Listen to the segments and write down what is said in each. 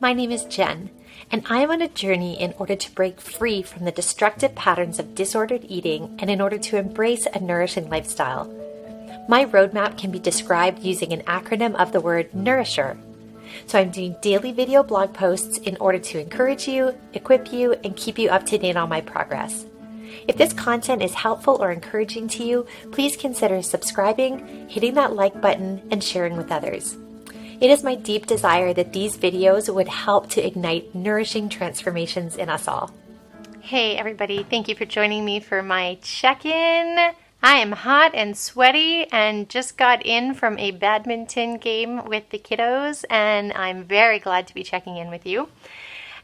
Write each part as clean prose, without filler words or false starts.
My name is Jen, and I am on a journey in order to break free from the destructive patterns of disordered eating and in order to embrace a nourishing lifestyle. My roadmap can be described using an acronym of the word Nourisher. So I'm doing daily video blog posts in order to encourage you, equip you, and keep you up to date on my progress. If this content is helpful or encouraging to you, please consider subscribing, hitting that like button, and sharing with others. It is my deep desire that these videos would help to ignite nourishing transformations in us all. Hey everybody, thank you for joining me for my check-in. I am hot and sweaty and just got in from a badminton game with the kiddos, and I'm very glad to be checking in with you.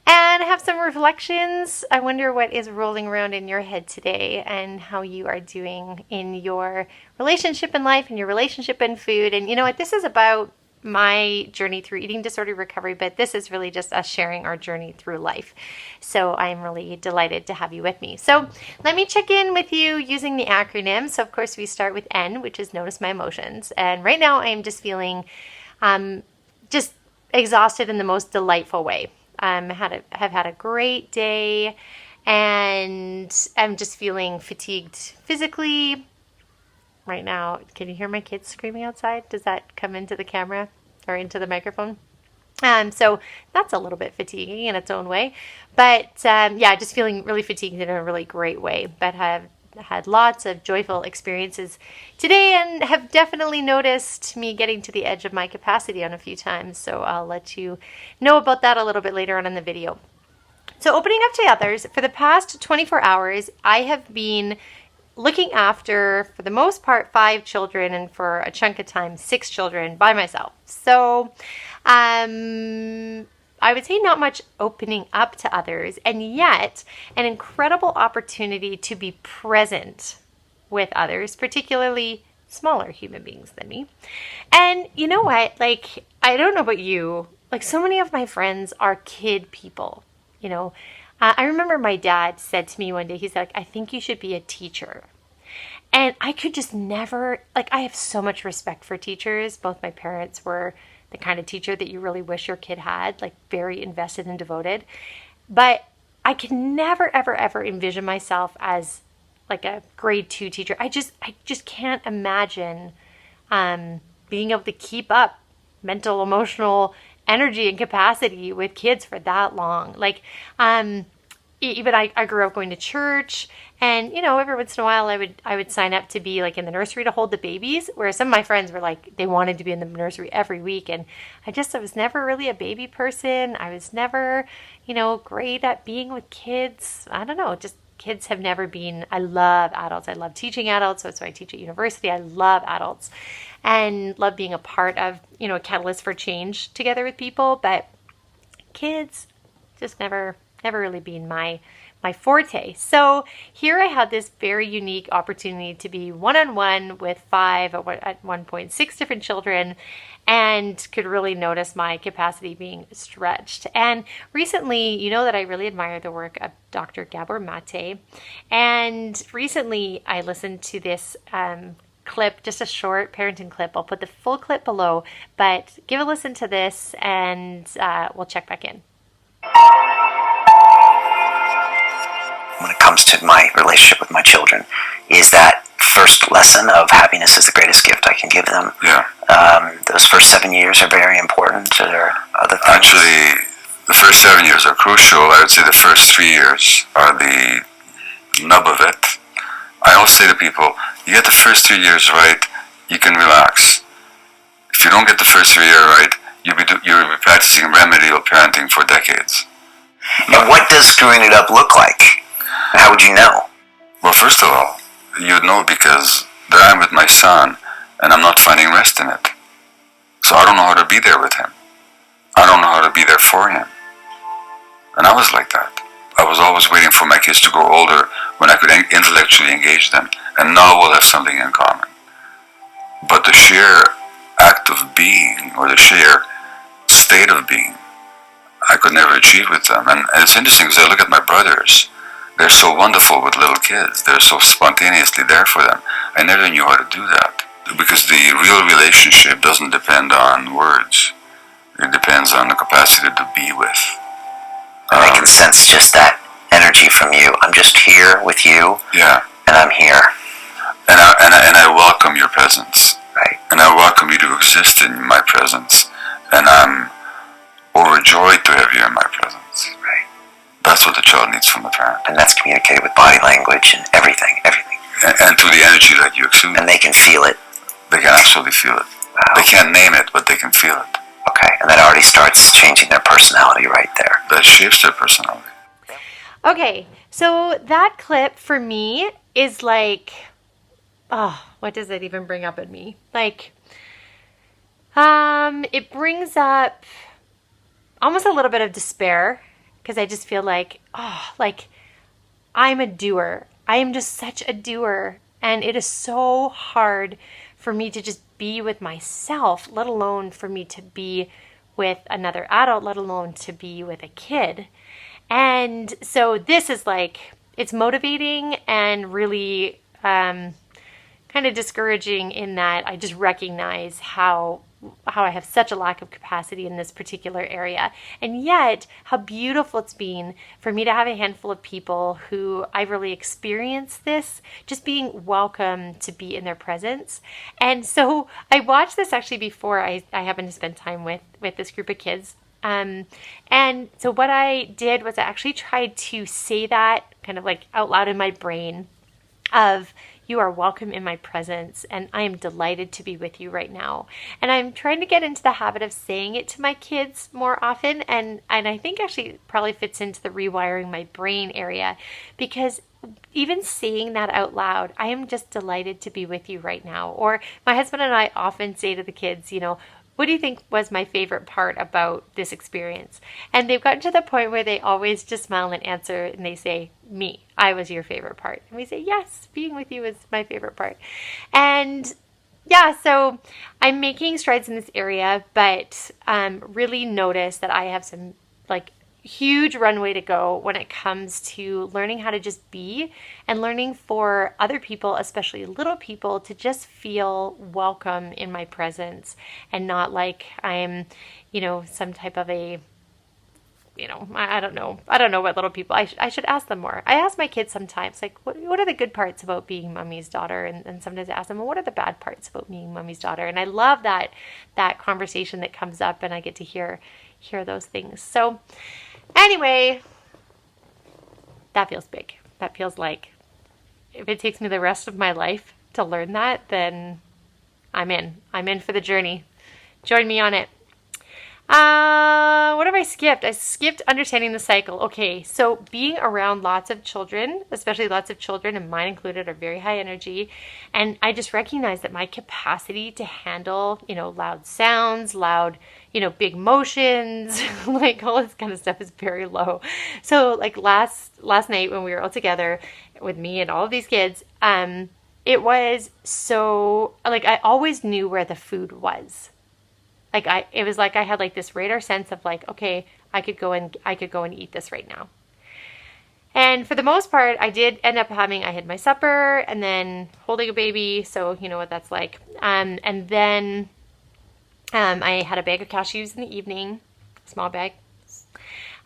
And I have some reflections. I wonder what is rolling around in your head today and how you are doing in your relationship in life and your relationship in food. And you know what, this is about my journey through eating disorder recovery, but this is really just us sharing our journey through life. So I'm really delighted to have you with me. So let me check in with you using the acronym. So of course we start with N, which is notice my emotions. And right now I'm just feeling just exhausted in the most delightful way. Have had a great day, and I'm just feeling fatigued physically. Right now, can you hear my kids screaming outside? Does that come into the camera or into the microphone? So that's a little bit fatiguing in its own way. But just feeling really fatigued in a really great way. But have had lots of joyful experiences today and have definitely noticed me getting to the edge of my capacity on a few times. So I'll let you know about that a little bit later on in the video. So opening up to others, for the past 24 hours, I have been looking after, for the most part, 5 children, and for a chunk of time, 6 children by myself. So I would say not much opening up to others, and yet an incredible opportunity to be present with others, particularly smaller human beings than me. And you know what? Like, I don't know about you, like so many of my friends are kid people, you know. I remember my dad said to me one day, he's like, I think you should be a teacher. And I could just never, like, I have so much respect for teachers. Both my parents were the kind of teacher that you really wish your kid had, like very invested and devoted. But I can never, ever, ever envision myself as like a grade 2 teacher. I just can't imagine being able to keep up mental, emotional energy and capacity with kids for that long. Like, even I grew up going to church, and you know, every once in a while I would sign up to be like in the nursery to hold the babies, where some of my friends were like, they wanted to be in the nursery every week, and I was never really a baby person. I was never, you know, great at being with kids. I don't know, just kids have never been. I love adults. I love teaching adults. That's why I teach at university. I love adults and love being a part of, you know, a catalyst for change together with people. But kids just never really been my forte. So here I had this very unique opportunity to be one-on-one with 5, at one point 6 different children, and could really notice my capacity being stretched. And recently, you know that I really admire the work of Dr. Gabor Mate. And recently I listened to this clip, just a short parenting clip. I'll put the full clip below, but give a listen to this and we'll check back in. When it comes to my relationship with my children, is that first lesson of happiness is the greatest gift I can give them. Yeah. Those first 7 years are very important. Are there other things? Actually, the first 7 years are crucial. I would say the first 3 years are the nub of it. I always say to people, you get the first 3 years right, you can relax. If you don't get the first 3 years right, you'll be practicing remedial parenting for decades. And what does screwing it up look like? How would you know? Well, first of all, you'd know because there I am with my son, and I'm not finding rest in it. So I don't know how to be there with him. I don't know how to be there for him. And I was like that. I was always waiting for my kids to grow older when I could intellectually engage them, and now we'll have something in common. But the sheer act of being, or the sheer state of being, I could never achieve with them. And it's interesting because I look at my brothers. They're so wonderful with little kids. They're so spontaneously there for them. I never knew how to do that. Because the real relationship doesn't depend on words. It depends on the capacity to be with. And I can sense just that energy from you. I'm just here with you. Yeah. And I'm here. And I welcome your presence. Right. And I welcome you to exist in my presence. And I'm overjoyed to have you in my presence. Right. That's what the child needs from the parent. And that's communicated with body language and everything. And through the energy that you exude. And they can feel it. They can actually feel it. Wow. They can't name it, but they can feel it. Okay, and that already starts changing their personality right there. That shapes their personality. Okay, so that clip for me is like, oh, what does it even bring up in me? Like, it brings up almost a little bit of despair, because I just feel like, I'm a doer. I am just such a doer, and it is so hard for me to just be with myself, let alone for me to be with another adult, let alone to be with a kid. And so this is like, it's motivating and really kind of discouraging in that I just recognize how I have such a lack of capacity in this particular area. And yet, how beautiful it's been for me to have a handful of people who I really experienced this, just being welcome to be in their presence. And so I watched this actually before I happened to spend time with this group of kids. And so what I did was I actually tried to say that kind of like out loud in my brain of, you are welcome in my presence, and I am delighted to be with you right now. And I'm trying to get into the habit of saying it to my kids more often, and I think actually it probably fits into the rewiring my brain area, because even saying that out loud, I am just delighted to be with you right now. Or my husband and I often say to the kids, what do you think was my favorite part about this experience? And they've gotten to the point where they always just smile and answer, and they say, me, I was your favorite part. And we say, yes, being with you is my favorite part. And yeah, so I'm making strides in this area, but really notice that I have some huge runway to go when it comes to learning how to just be, and learning for other people, especially little people, to just feel welcome in my presence, and not like I'm, some type of a, I don't know what little people, I should ask them more. I ask my kids sometimes, like, what are the good parts about being mommy's daughter? And sometimes I ask them, well, what are the bad parts about being mommy's daughter? And I love that conversation that comes up, and I get to hear those things. So anyway, that feels big. That feels like, if it takes me the rest of my life to learn that, then I'm in. I'm in for the journey. Join me on it. What have I skipped? I skipped understanding the cycle. Okay, so being around lots of children, especially lots of children, and mine included, are very high energy. And I just recognize that my capacity to handle, loud sounds, loud, big motions, like all this kind of stuff is very low. So like last night when we were all together with me and all of these kids, it was so, like, I always knew where the food was. It was like I had like this radar sense of like, okay, I could go and eat this right now. And for the most part, I did end up I had my supper and then holding a baby. So you know what that's like. And then I had a bag of cashews in the evening, small bag.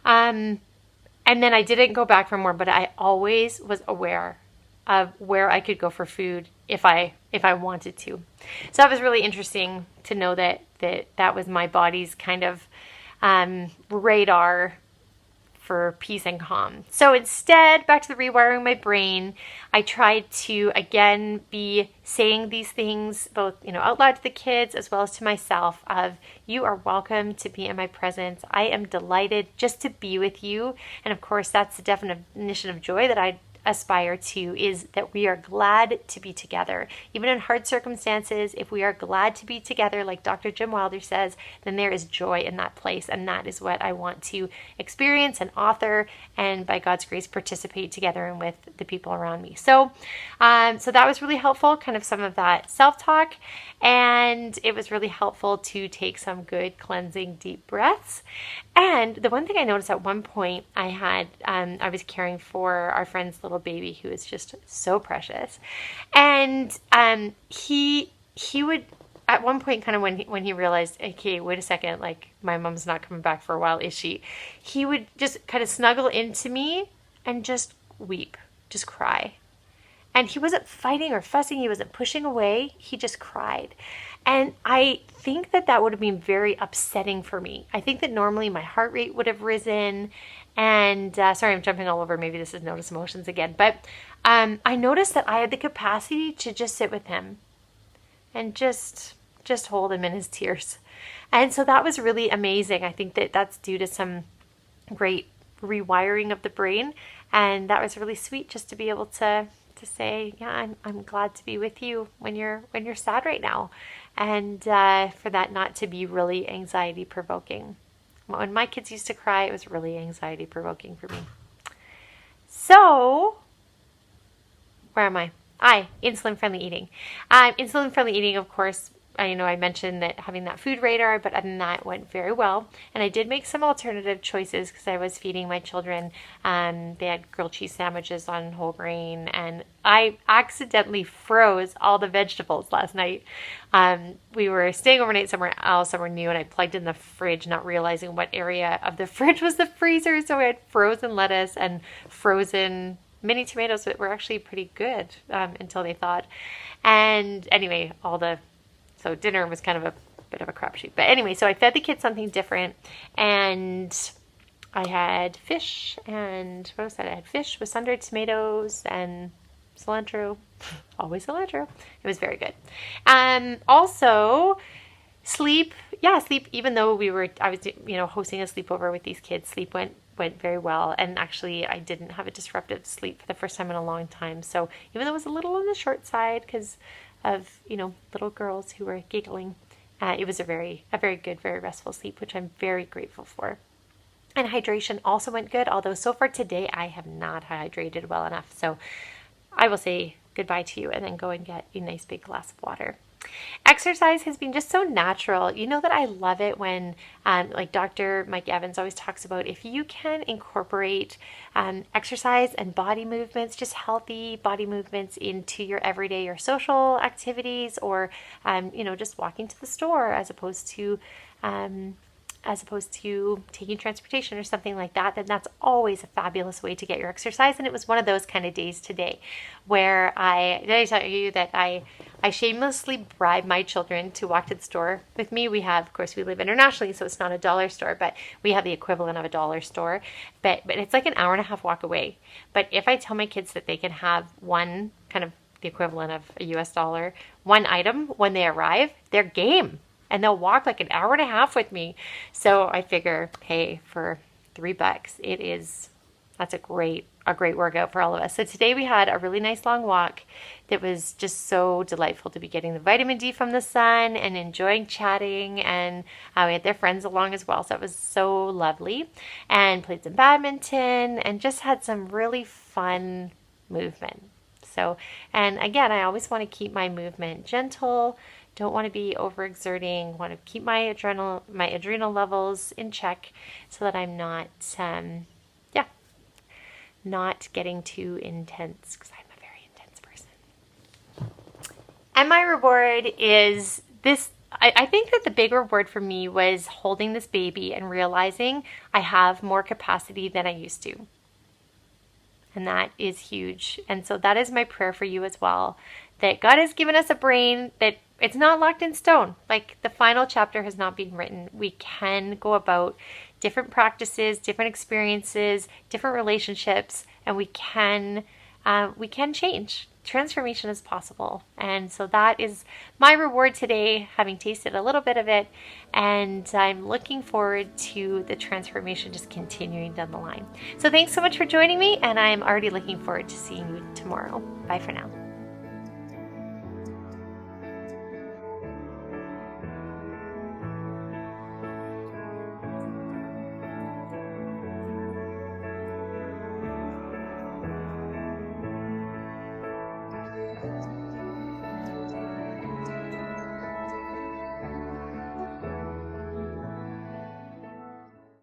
And then I didn't go back for more, but I always was aware of where I could go for food if I wanted to. So that was really interesting to know that was my body's kind of radar for peace and calm. So instead, back to the rewiring my brain, I tried to again be saying these things both out loud to the kids as well as to myself of, you are welcome to be in my presence. I am delighted just to be with you. And of course, that's the definition of joy that I aspire to, is that we are glad to be together. Even in hard circumstances, if we are glad to be together, like Dr. Jim Wilder says, then there is joy in that place. And that is what I want to experience and author, and by God's grace, participate together and with the people around me. So that was really helpful, kind of some of that self-talk. And it was really helpful to take some good cleansing deep breaths. And the one thing I noticed at one point, I was caring for our friend's little baby who is just so precious. And he would, at one point, kind of when he realized, okay, wait a second, like my mom's not coming back for a while, is she? He would just kind of snuggle into me and just weep, just cry. And he wasn't fighting or fussing. He wasn't pushing away. He just cried. And I think that would have been very upsetting for me. I think that normally my heart rate would have risen. And sorry, I'm jumping all over. Maybe this is notice emotions again. But I noticed that I had the capacity to just sit with him and just hold him in his tears. And so that was really amazing. I think that that's due to some great rewiring of the brain. And that was really sweet just to be able to say, yeah, I'm glad to be with you when you're sad right now, and for that not to be really anxiety provoking. When my kids used to cry, it was really anxiety provoking for me. So, where am I? Insulin friendly eating. Insulin friendly eating, of course. I mentioned that having that food radar, but other than that, it went very well. And I did make some alternative choices because I was feeding my children. They had grilled cheese sandwiches on whole grain, and I accidentally froze all the vegetables last night. We were staying overnight somewhere else, somewhere new, and I plugged in the fridge, not realizing what area of the fridge was the freezer. So I had frozen lettuce and frozen mini tomatoes that were actually pretty good until they thawed. And anyway, so dinner was kind of a bit of a crapshoot. But anyway, so I fed the kids something different, and I had fish, and what else did I had? Fish with sun-dried tomatoes and cilantro. Always cilantro. It was very good. Also, sleep. Yeah, sleep. Even though I was hosting a sleepover with these kids, sleep went very well. And actually, I didn't have a disruptive sleep for the first time in a long time. So even though it was a little on the short side because of little girls who were giggling, it was a very good, very restful sleep, which I'm very grateful for. And hydration also went good, although so far today I have not hydrated well enough. So I will say goodbye to you and then go and get a nice big glass of water. Exercise has been just so natural. You know that I love it when, like Dr. Mike Evans always talks about, if you can incorporate exercise and body movements, just healthy body movements into your everyday or social activities, or just walking to the store as opposed to taking transportation or something like that, then that's always a fabulous way to get your exercise. And it was one of those kind of days today where did I tell you that I shamelessly bribe my children to walk to the store with me. We live internationally, so it's not a dollar store, but we have the equivalent of a dollar store. But it's like an hour and a half walk away. But if I tell my kids that they can have one kind of the equivalent of a US dollar, one item when they arrive, they're game. And they'll walk like an hour and a half with me. So I figure, hey, for $3, that's a great workout for all of us. So today we had a really nice long walk that was just so delightful to be getting the vitamin D from the sun and enjoying chatting. And we had their friends along as well. So it was so lovely. And played some badminton and just had some really fun movement. So, and again, I always want to keep my movement gentle. Don't want to be overexerting. Want to keep my adrenal levels in check so that I'm not getting too intense, because I'm a very intense person. And my reward is this. I think that the big reward for me was holding this baby and realizing I have more capacity than I used to. And that is huge. And so that is my prayer for you as well, that God has given us a brain that it's not locked in stone. Like the final chapter has not been written. We can go about different practices, different experiences, different relationships, and we can change. Transformation is possible. And so that is my reward today, having tasted a little bit of it. And I'm looking forward to the transformation just continuing down the line. So thanks so much for joining me. And I'm already looking forward to seeing you tomorrow. Bye for now.